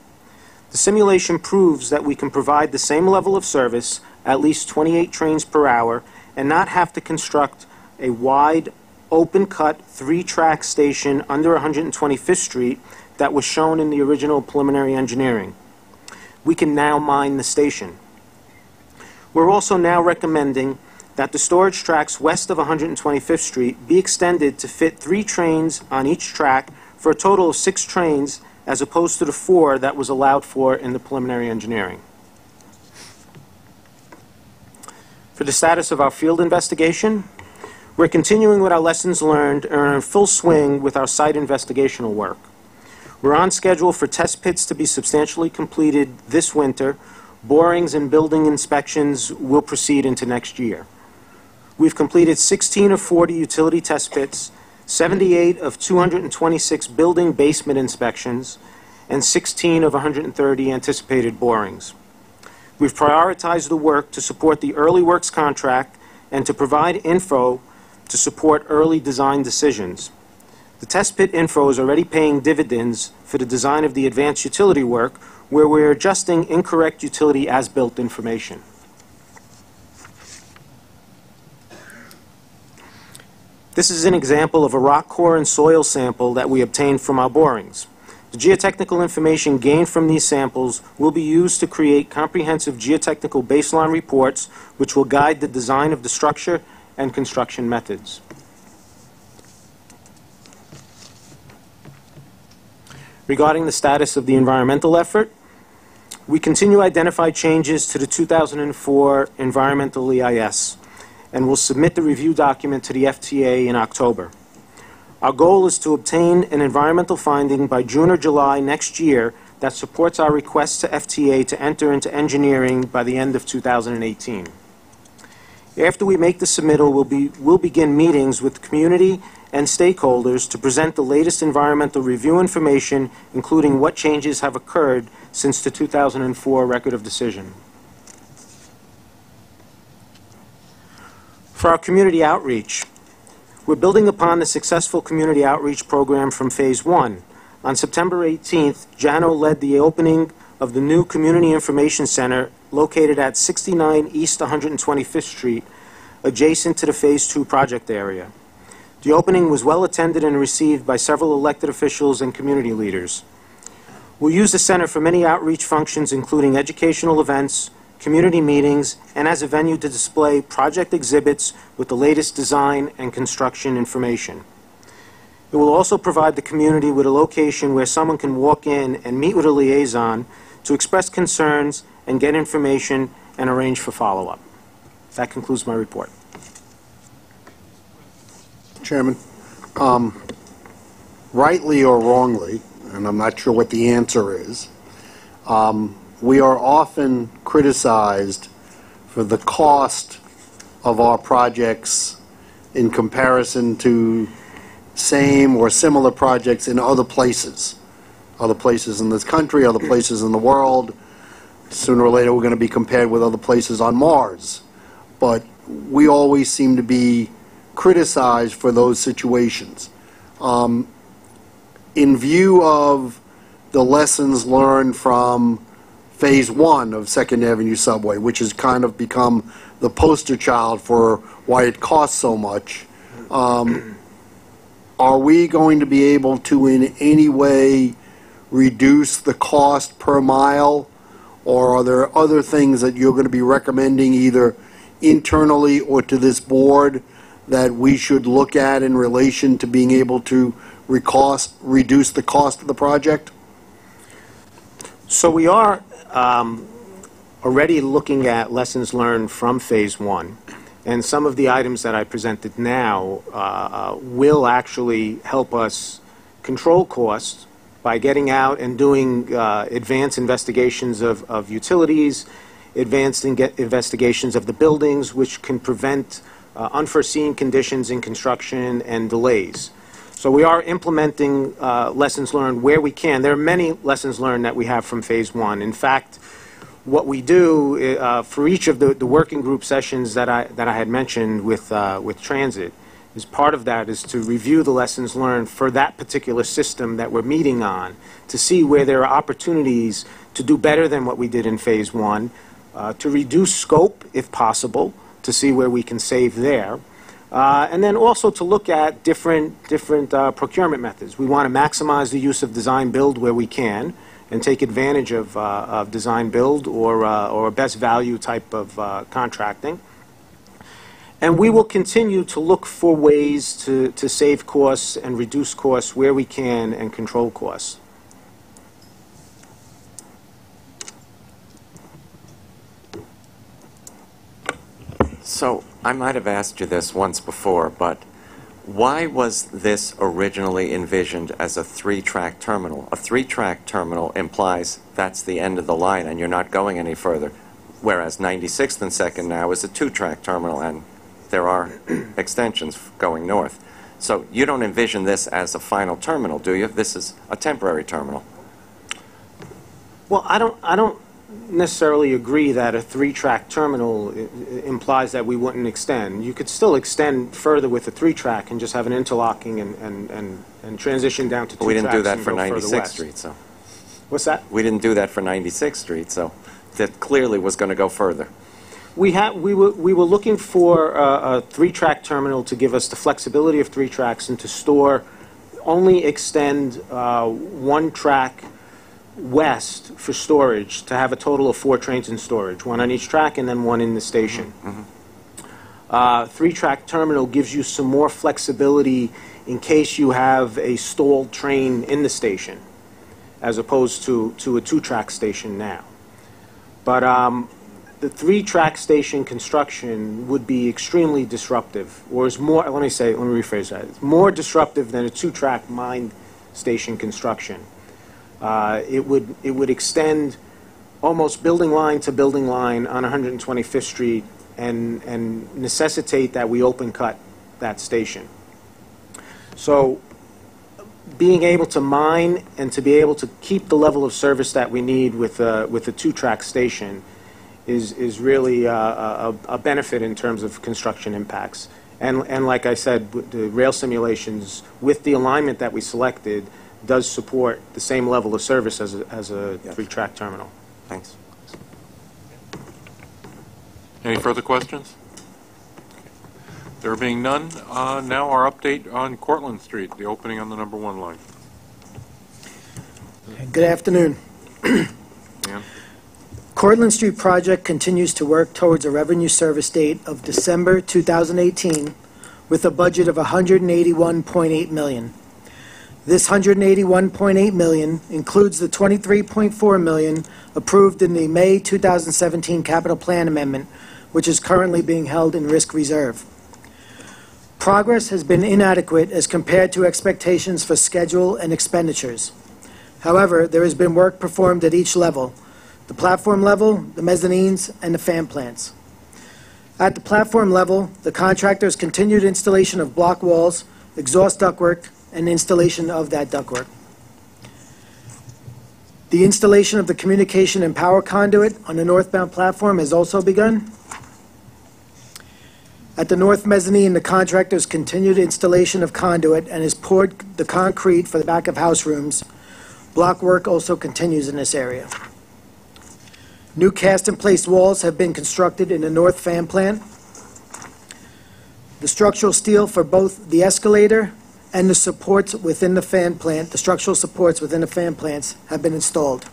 The simulation proves that we can provide the same level of service, at least 28 trains per hour, and not have to construct a wide open-cut 3-track station under 125th Street that was shown in the original preliminary engineering. We can now mine the station. We're also now recommending that the storage tracks west of 125th Street be extended to fit 3 trains on each track for a total of 6 trains as opposed to the 4 that was allowed for in the preliminary engineering. For the status of our field investigation, we're continuing with our lessons learned and are in full swing with our site investigational work. We're on schedule for test pits to be substantially completed this winter. Borings and building inspections will proceed into next year. We've completed 16 of 40 utility test pits, 78 of 226 building basement inspections, and 16 of 130 anticipated borings. We've prioritized the work to support the early works contract and to provide info to support early design decisions. The test pit info is already paying dividends for the design of the advanced utility work, where we're adjusting incorrect utility as-built information. This is an example of a rock core and soil sample that we obtained from our borings. The geotechnical information gained from these samples will be used to create comprehensive geotechnical baseline reports, which will guide the design of the structure and construction methods. Regarding the status of the environmental effort, we continue to identify changes to the 2004 environmental EIS and will submit the review document to the FTA in October. Our goal is to obtain an environmental finding by June or July next year that supports our request to FTA to enter into engineering by the end of 2018. After we make the submittal, we'll begin meetings with the community and stakeholders to present the latest environmental review information, including what changes have occurred since the 2004 Record of Decision. For our community outreach, we're building upon the successful community outreach program from Phase 1. On September 18th, Jano led the opening of the new Community Information Center located at 69 East 125th Street, adjacent to the Phase 2 project area. The opening was well attended and received by several elected officials and community leaders. We'll use the center for many outreach functions, including educational events, community meetings, and as a venue to display project exhibits with the latest design and construction information. It will also provide the community with a location where someone can walk in and meet with a liaison to express concerns and get information and arrange for follow-up. That concludes my report. Chairman, rightly or wrongly, and I'm not sure what the answer is, we are often criticized for the cost of our projects in comparison to same or similar projects in other places in this country, other places in the world. Sooner or later we're going to be compared with other places on Mars. But we always seem to be criticized for those situations. In view of the lessons learned from Phase 1 of 2nd Avenue Subway, which has kind of become the poster child for why it costs so much, are we going to be able to in any way reduce the cost per mile, or are there other things that you're going to be recommending either internally or to this board that we should look at in relation to being able to reduce the cost of the project? So we are already looking at lessons learned from Phase 1, and some of the items that I presented now will actually help us control costs by getting out and doing advanced investigations of utilities, advanced investigations of the buildings, which can prevent unforeseen conditions in construction and delays. So we are implementing lessons learned where we can. There are many lessons learned that we have from Phase 1. In fact, what we do for each of the working group sessions that I had mentioned with Transit, is part of that is to review the lessons learned for that particular system that we're meeting on, to see where there are opportunities to do better than what we did in Phase 1, to reduce scope if possible, to see where we can save there. And then also to look at different procurement methods. We want to maximize the use of design build where we can and take advantage of design build or best value type of contracting. And we will continue to look for ways to save costs and reduce costs where we can and control costs. So I might have asked you this once before, but why was this originally envisioned as a 3-track terminal? A 3-track terminal implies that's the end of the line and you're not going any further, whereas 96th and 2nd now is a 2-track terminal and there are extensions going north. So you don't envision this as a final terminal, do you? This is a temporary terminal. Well, I don't necessarily agree that a three-track terminal implies that we wouldn't extend. You could still extend further with a three-track and just have an interlocking and transition down to two tracks. We didn't do that and for go further 96th west. Street, so. What's that? We didn't do that for 96th Street, so that clearly was going to go further. We were looking for a three-track terminal to give us the flexibility of three tracks and to store, only extend one track west for storage, to have a total of 4 trains in storage, one on each track and then one in the station. Three-track terminal gives you some more flexibility in case you have a stalled train in the station, as opposed to a two-track station now. But the three-track station construction would be extremely disruptive, or is more, let me rephrase that, it's more disruptive than a two-track mine station construction. It would extend almost building line to building line on 125th Street and necessitate that we open cut that station. So being able to mine and to be able to keep the level of service that we need with a two-track station is really a benefit in terms of construction impacts. And like I said, the rail simulations, with the alignment that we selected, does support the same level of service as a three-track terminal. Thanks. Any further questions? There being none, now our update on Cortlandt Street, the opening on the number 1 line. Good afternoon. Dan? Cortlandt Street project continues to work towards a revenue service date of December 2018 with a budget of $181.8 million. This $181.8 million includes the $23.4 million approved in the May 2017 capital plan amendment, which is currently being held in risk reserve. Progress has been inadequate as compared to expectations for schedule and expenditures. However, there has been work performed at each level: the platform level, the mezzanines, and the fan plants. At the platform level, the contractors continued installation of block walls, exhaust ductwork, and installation of that ductwork. The installation of the communication and power conduit on the northbound platform has also begun. At the north mezzanine, the contractors continued installation of conduit and has poured the concrete for the back of house rooms. Block work also continues in this area. New cast-in-place walls have been constructed in the north fan plant. The structural steel for both the escalator and the supports within the fan plant, the structural supports within the fan plants, have been installed.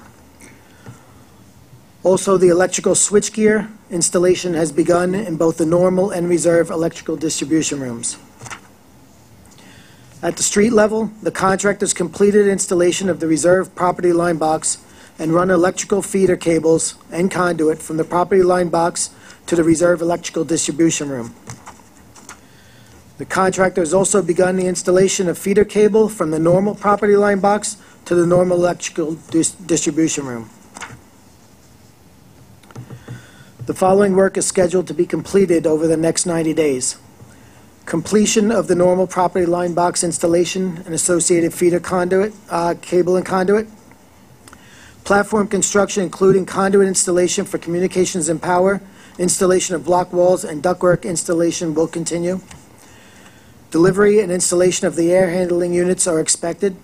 Also, the electrical switchgear installation has begun in both the normal and reserve electrical distribution rooms. At the street level, the contractors completed installation of the reserve property line box and run electrical feeder cables and conduit from the property line box to the reserve electrical distribution room. The contractor has also begun the installation of feeder cable from the normal property line box to the normal electrical distribution room. The following work is scheduled to be completed over the next 90 days. Completion of the normal property line box installation and associated feeder conduit, cable and conduit. Platform construction, including conduit installation for communications and power, installation of block walls, and ductwork installation will continue. Delivery and installation of the air handling units are expected.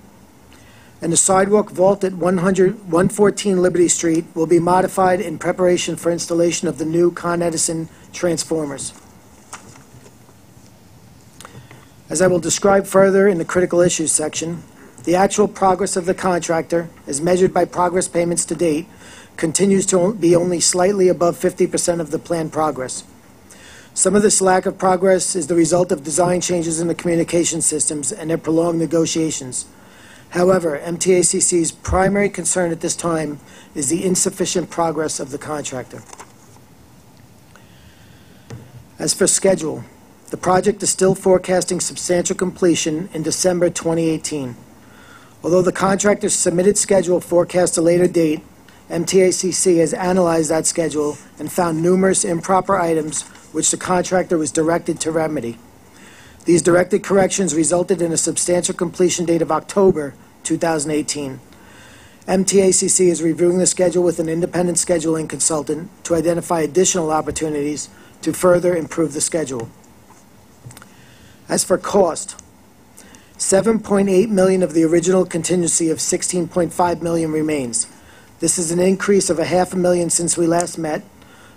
And the sidewalk vault at 114 Liberty Street will be modified in preparation for installation of the new Con Edison transformers. As I will describe further in the critical issues section, the actual progress of the contractor, as measured by progress payments to date, continues to be only slightly above 50% of the planned progress. Some of this lack of progress is the result of design changes in the communication systems and their prolonged negotiations. However, MTACC's primary concern at this time is the insufficient progress of the contractor. As for schedule, the project is still forecasting substantial completion in December 2018. Although the contractor's submitted schedule forecasts a later date, MTACC has analyzed that schedule and found numerous improper items which the contractor was directed to remedy. These directed corrections resulted in a substantial completion date of October 2018. MTACC is reviewing the schedule with an independent scheduling consultant to identify additional opportunities to further improve the schedule. As for cost, $7.8 million of the original contingency of $16.5 million remains. This is an increase of $500,000 since we last met,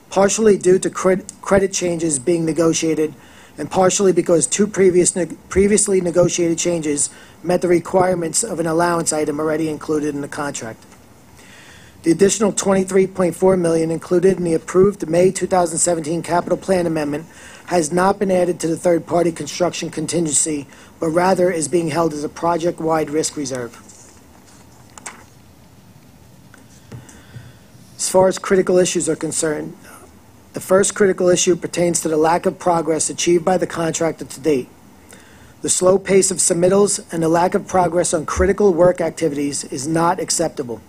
partially due to credit changes being negotiated, and partially because two previously negotiated changes met the requirements of an allowance item already included in the contract. The additional $23.4 million included in the approved May 2017 capital plan amendment has not been added to the third-party construction contingency, but rather is being held as a project-wide risk reserve. As far as critical issues are concerned, the first critical issue pertains to the lack of progress achieved by the contractor to date. The slow pace of submittals and the lack of progress on critical work activities is not acceptable.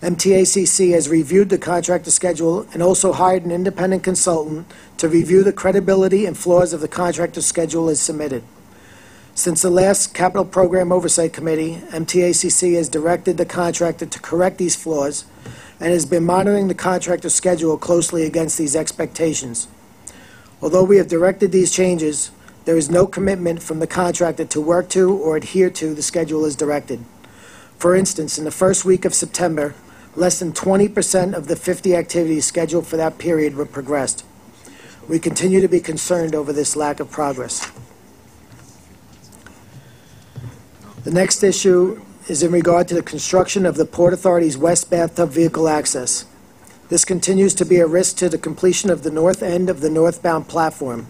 MTACC has reviewed the contractor schedule and also hired an independent consultant to review the credibility and flaws of the contractor's schedule as submitted. Since the last Capital Program Oversight Committee, MTACC has directed the contractor to correct these flaws and has been monitoring the contractor's schedule closely against these expectations. Although we have directed these changes, there is no commitment from the contractor to work to or adhere to the schedule as directed. For instance, in the first week of September, less than 20% of the 50 activities scheduled for that period were progressed. We continue to be concerned over this lack of progress. The next issue is in regard to the construction of the Port Authority's West Bathtub Vehicle Access. This continues to be a risk to the completion of the north end of the northbound platform.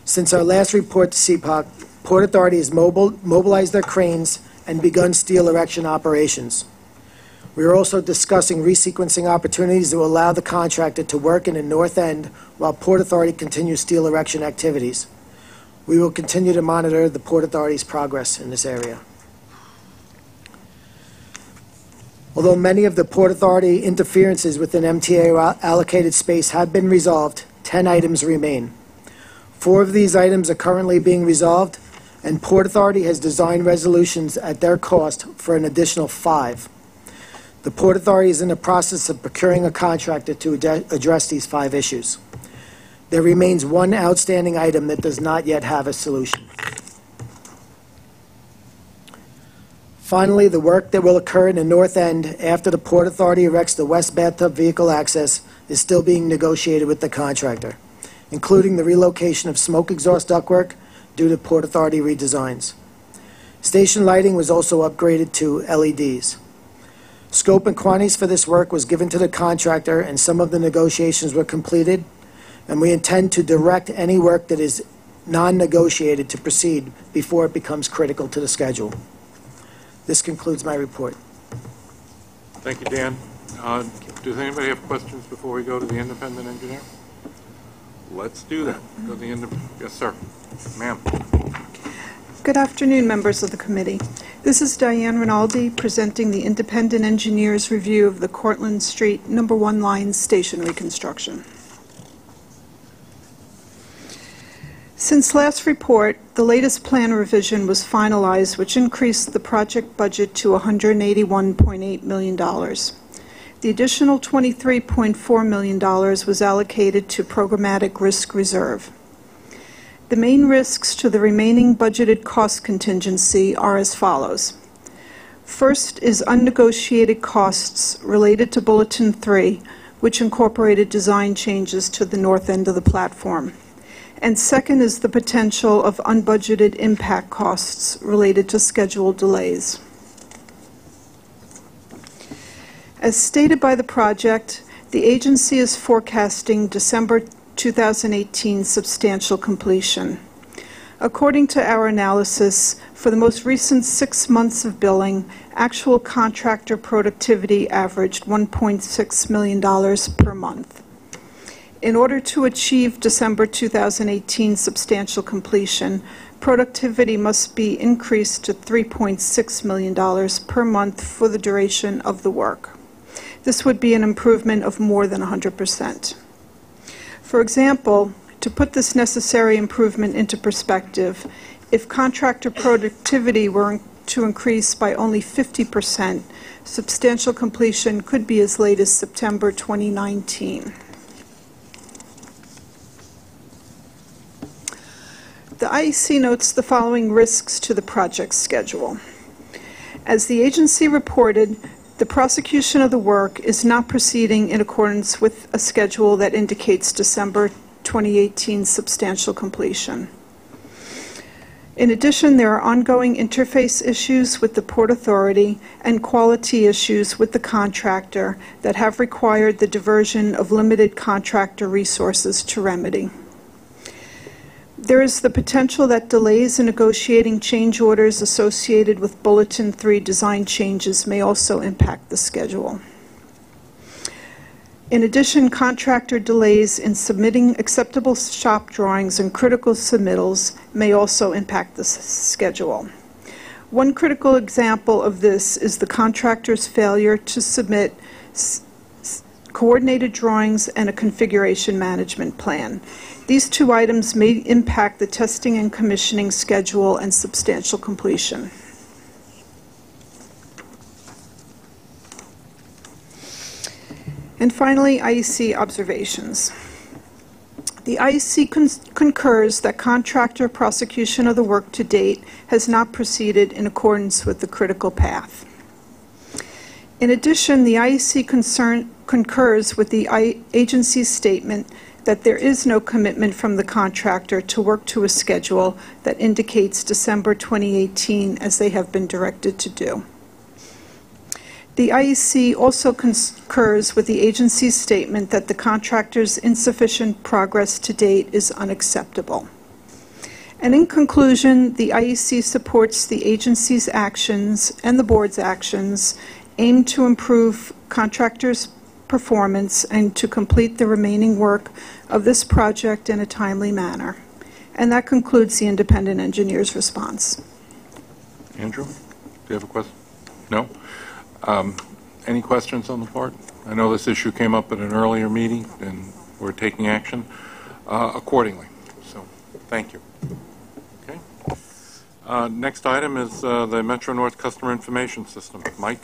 Since our last report to CPOC, Port Authority has mobilized their cranes and begun steel erection operations. We are also discussing resequencing opportunities that will allow the contractor to work in the north end while Port Authority continues steel erection activities. We will continue to monitor the Port Authority's progress in this area. Although many of the Port Authority interferences within MTA allocated space have been resolved, 10 items remain. 4 of these items are currently being resolved, and Port Authority has designed resolutions at their cost for an additional 5. The Port Authority is in the process of procuring a contractor to address these 5 issues. There remains 1 outstanding item that does not yet have a solution. Finally, the work that will occur in the north end after the Port Authority erects the West Bathtub Vehicle Access is still being negotiated with the contractor, including the relocation of smoke exhaust ductwork due to Port Authority redesigns. Station lighting was also upgraded to LEDs. Scope and quantities for this work was given to the contractor, and some of the negotiations were completed, and we intend to direct any work that is non-negotiated to proceed before it becomes critical to the schedule. This concludes my report. Thank you, Dan. Does anybody have questions before we go to the independent engineer? Let's do that. Go to the yes, sir. Ma'am. Good afternoon, members of the committee. This is Diane Rinaldi presenting the independent engineer's review of the Cortlandt Street No. 1 line station reconstruction. Since last report, the latest plan revision was finalized, which increased the project budget to $181.8 million. The additional $23.4 million was allocated to programmatic risk reserve. The main risks to the remaining budgeted cost contingency are as follows. First is unnegotiated costs related to Bulletin 3, which incorporated design changes to the north end of the platform. And second is the potential of unbudgeted impact costs related to schedule delays. As stated by the project, the agency is forecasting December 2018 substantial completion. According to our analysis, for the most recent 6 months of billing, actual contractor productivity averaged $1.6 million per month. In order to achieve December 2018 substantial completion, productivity must be increased to $3.6 million per month for the duration of the work. This would be an improvement of more than 100%. For example, to put this necessary improvement into perspective, if contractor productivity were to increase by only 50%. Substantial completion could be as late as September 2019. The IEC notes the following risks to the project schedule. As the agency reported, the prosecution of the work is not proceeding in accordance with a schedule that indicates December 2018 substantial completion. In addition, there are ongoing interface issues with the Port Authority and quality issues with the contractor that have required the diversion of limited contractor resources to remedy. There is the potential that delays in negotiating change orders associated with Bulletin 3 design changes may also impact the schedule. In addition, contractor delays in submitting acceptable shop drawings and critical submittals may also impact the schedule. One critical example of this is the contractor's failure to submit coordinated drawings and a configuration management plan. These two items may impact the testing and commissioning schedule and substantial completion. And finally, IEC observations. The IEC concurs that contractor prosecution of the work to date has not proceeded in accordance with the critical path. In addition, the IEC concurs with the agency's statement that there is no commitment from the contractor to work to a schedule that indicates December 2018 as they have been directed to do. The IEC also concurs with the agency's statement that the contractor's insufficient progress to date is unacceptable. And in conclusion, the IEC supports the agency's actions and the board's actions aimed to improve contractors' performance and to complete the remaining work of this project in a timely manner. And that concludes the independent engineer's response. Andrew, do you have a question? No? Any questions on the part? I know this issue came up at an earlier meeting, and we're taking action accordingly. So, thank you. Okay. Next item is the Metro North Customer Information System. Mike?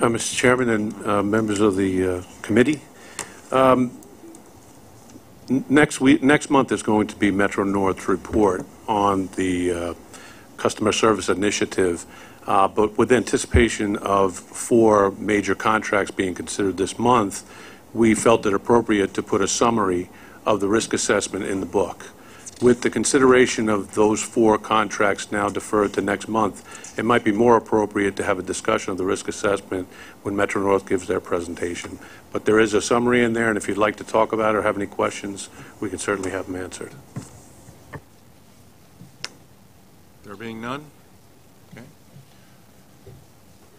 Mr. Chairman and members of the committee, next month is going to be Metro North's report on the customer service initiative. But with anticipation of 4 major contracts being considered this month, we felt it appropriate to put a summary of the risk assessment in the book. With the consideration of those 4 contracts now deferred to next month, it might be more appropriate to have a discussion of the risk assessment when Metro North gives their presentation. But there is a summary in there, and if you'd like to talk about it or have any questions, we can certainly have them answered. There being none? Okay.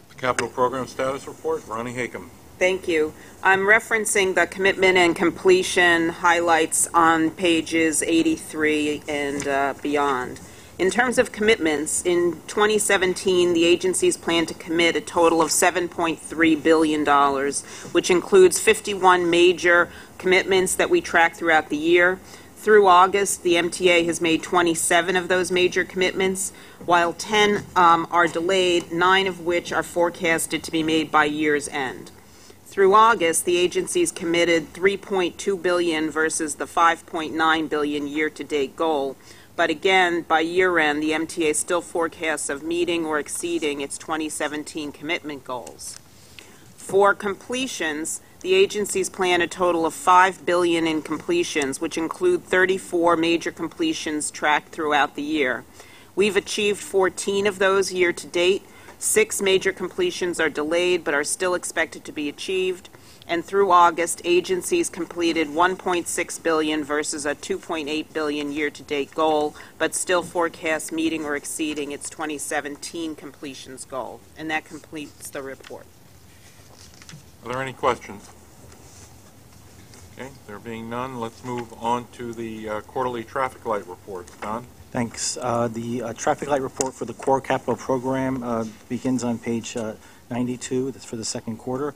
The Capital Program Status Report, Ronnie Hakem. Thank you. I'm referencing the commitment and completion highlights on pages 83 and beyond. In terms of commitments, in 2017, the agencies plan to commit a total of $7.3 billion, which includes 51 major commitments that we track throughout the year. Through August, the MTA has made 27 of those major commitments, while 10 are delayed, 9 of which are forecasted to be made by year's end. Through August, the agencies committed $3.2 billion versus the $5.9 billion year-to-date goal. But again, by year-end, the MTA still forecasts of meeting or exceeding its 2017 commitment goals. For completions, the agencies plan a total of $5 billion in completions, which include 34 major completions tracked throughout the year. We've achieved 14 of those year-to-date. 6 major completions are delayed but are still expected to be achieved. And through August, agencies completed $1.6 billion versus a $2.8 billion year-to-date goal, but still forecast meeting or exceeding its 2017 completions goal. And that completes the report. Are there any questions? Okay, there being none, let's move on to the quarterly traffic light report. Don? Thanks. The traffic light report for the core capital program begins on page 92. That's for the second quarter.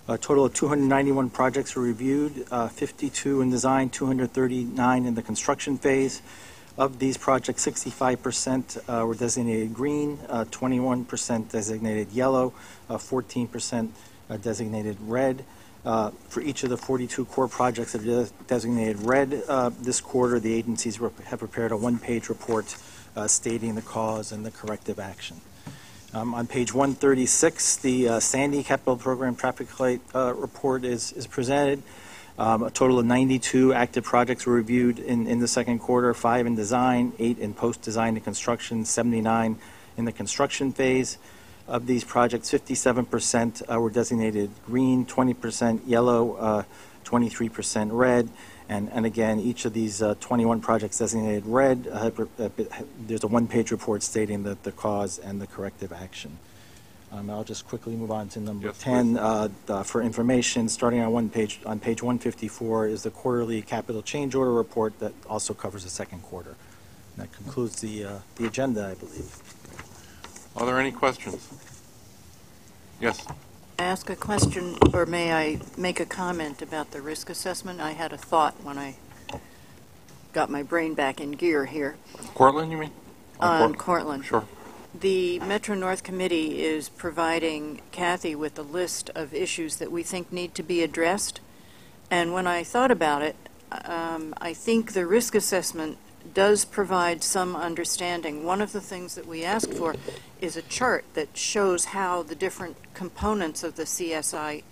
A total of 291 projects were reviewed, 52 in design, 239 in the construction phase. Of these projects, 65% were designated green, 21% designated yellow, 14% designated red. For each of the 42 core projects that are designated red this quarter, the agencies have prepared a one-page report stating the cause and the corrective action. On page 136, the Sandy Capital Program Traffic Light report is presented. A total of 92 active projects were reviewed in the second quarter, 5 in design, 8 in post-design and construction, 79 in the construction phase. Of these projects, 57% were designated green, 20% yellow, 23% red. And again, each of these 21 projects designated red, there's a one-page report stating the cause and the corrective action. I'll just quickly move on to number 10. For information, starting on page 154 is the quarterly capital change order report that also covers the second quarter. And that concludes the agenda, I believe. Are there any questions? Yes. Ask a question, or may I make a comment about the risk assessment? I had a thought when I got my brain back in gear here. Cortland, you mean? Cortland. Sure. The Metro North Committee is providing Kathy with a list of issues that we think need to be addressed. And when I thought about it, I think the risk assessment does provide some understanding. One of the things that we ask for is a chart that shows how the different components of the CSI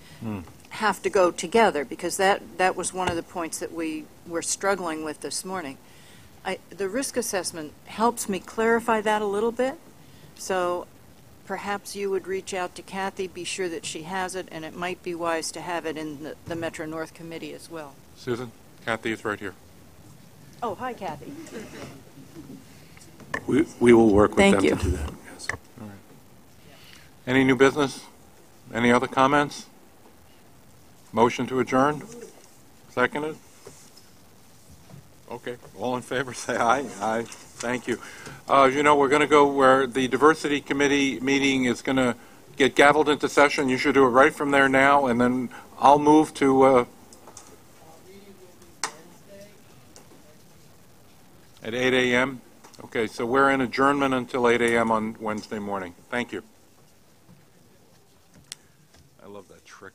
have to go together, because that was one of the points that we were struggling with this morning. The risk assessment helps me clarify that a little bit, so perhaps you would reach out to Kathy, be sure that she has it, and it might be wise to have it in the Metro North Committee as well. Susan, Kathy is right here. Oh, hi, Kathy. We will work with Thank them you. to do that. Yes. All right. Any new business? Any other comments? Motion to adjourn? Seconded? Okay. All in favor, say aye. Aye. Thank you. As you know, we're going to go where the Diversity Committee meeting is going to get gavelled into session. You should do it right from there now, and then I'll move to... At 8 a.m.? Okay, so we're in adjournment until 8 a.m. on Wednesday morning. Thank you. I love that trick.